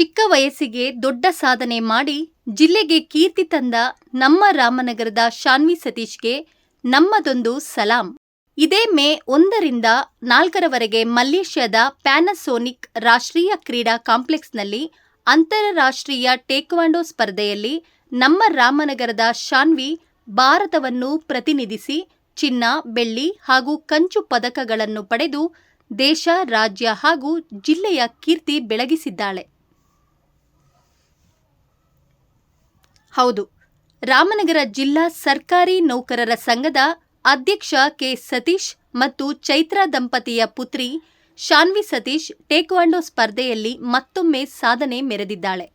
ಚಿಕ್ಕ ವಯಸ್ಸಿಗೆ ದೊಡ್ಡ ಸಾಧನೆ ಮಾಡಿ ಜಿಲ್ಲೆಗೆ ಕೀರ್ತಿ ತಂದ ನಮ್ಮ ರಾಮನಗರದ ಶಾನ್ವಿ ಸತೀಶ್ಗೆ ನಮ್ಮದೊಂದು ಸಲಾಂ. ಇದೇ ಮೇ 1ರಿಂದ 4ರವರೆಗೆ ಮಲೇಷ್ಯಾದ ಪ್ಯಾನಾಸೋನಿಕ್ ರಾಷ್ಟ್ರೀಯ ಕ್ರೀಡಾ ಕಾಂಪ್ಲೆಕ್ಸ್ನಲ್ಲಿ ಅಂತಾರಾಷ್ಟ್ರೀಯ ಟೇಕ್ವಾಂಡೋ ಸ್ಪರ್ಧೆಯಲ್ಲಿ ನಮ್ಮ ರಾಮನಗರದ ಶಾನ್ವಿ ಭಾರತವನ್ನು ಪ್ರತಿನಿಧಿಸಿ ಚಿನ್ನ, ಬೆಳ್ಳಿ ಹಾಗೂ ಕಂಚು ಪದಕಗಳನ್ನು ಪಡೆದು ದೇಶ, ರಾಜ್ಯ ಹಾಗೂ ಜಿಲ್ಲೆಯ ಕೀರ್ತಿ ಬೆಳಗಿಸಿದ್ದಾಳೆ. ಹೌದು, ರಾಮನಗರ ಜಿಲ್ಲಾ ಸರ್ಕಾರಿ ನೌಕರರ ಸಂಘದ ಅಧ್ಯಕ್ಷ ಕೆ. ಸತೀಶ್ ಮತ್ತು ಚೈತ್ರಾ ದಂಪತಿಯ ಪುತ್ರಿ ಶಾನ್ವಿ ಸತೀಶ್ ಟೇಕ್ವಾಂಡೋ ಸ್ಪರ್ಧೆಯಲ್ಲಿ ಮತ್ತೊಮ್ಮೆ ಸಾಧನೆ ಮೆರೆದಿದ್ದಾಳೆ.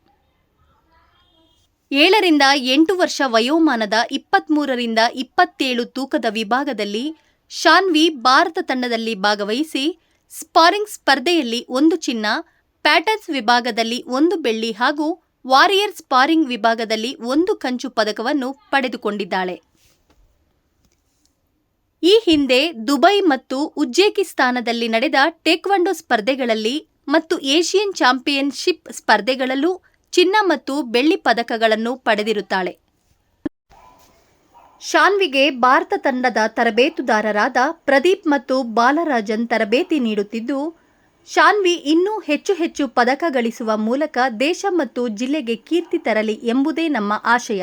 7ರಿಂದ 8 ವರ್ಷ ವಯೋಮಾನದ 23ರಿಂದ 27 ತೂಕದ ವಿಭಾಗದಲ್ಲಿ ಶಾನ್ವಿ ಭಾರತ ತಂಡದಲ್ಲಿ ಭಾಗವಹಿಸಿ ಸ್ಪಾರಿಂಗ್ ಸ್ಪರ್ಧೆಯಲ್ಲಿ 1 ಚಿನ್ನ, ಪ್ಯಾಟರ್ನ್ಸ್ ವಿಭಾಗದಲ್ಲಿ 1 ಬೆಳ್ಳಿ ಹಾಗೂ ವಾರಿಯರ್ ಸ್ಪಾರಿಂಗ್ ವಿಭಾಗದಲ್ಲಿ 1 ಕಂಚು ಪದಕವನ್ನು ಪಡೆದುಕೊಂಡಿದ್ದಾಳೆ. ಈ ಹಿಂದೆ ದುಬೈ ಮತ್ತು ಉಜ್ಬೇಕಿಸ್ತಾನದಲ್ಲಿ ನಡೆದ ಟೇಕ್ವಾಂಡೋ ಸ್ಪರ್ಧೆಗಳಲ್ಲಿ ಮತ್ತು ಏಷಿಯನ್ ಚಾಂಪಿಯನ್ಶಿಪ್ ಸ್ಪರ್ಧೆಗಳಲ್ಲೂ ಚಿನ್ನ ಮತ್ತು ಬೆಳ್ಳಿ ಪದಕಗಳನ್ನು ಪಡೆದಿರುತ್ತಾಳೆ. ಶಾನ್ವಿಗೆ ಭಾರತ ತಂಡದ ತರಬೇತುದಾರರಾದ ಪ್ರದೀಪ್ ಮತ್ತು ಬಾಲರಾಜನ್ ತರಬೇತಿ ನೀಡುತ್ತಿದ್ದು, ಶಾನ್ವಿ ಇನ್ನೂ ಹೆಚ್ಚು ಪದಕ ಗಳಿಸುವ ಮೂಲಕ ದೇಶ ಮತ್ತು ಜಿಲ್ಲೆಗೆ ಕೀರ್ತಿ ತರಲಿ ಎಂಬುದೇ ನಮ್ಮ ಆಶಯ.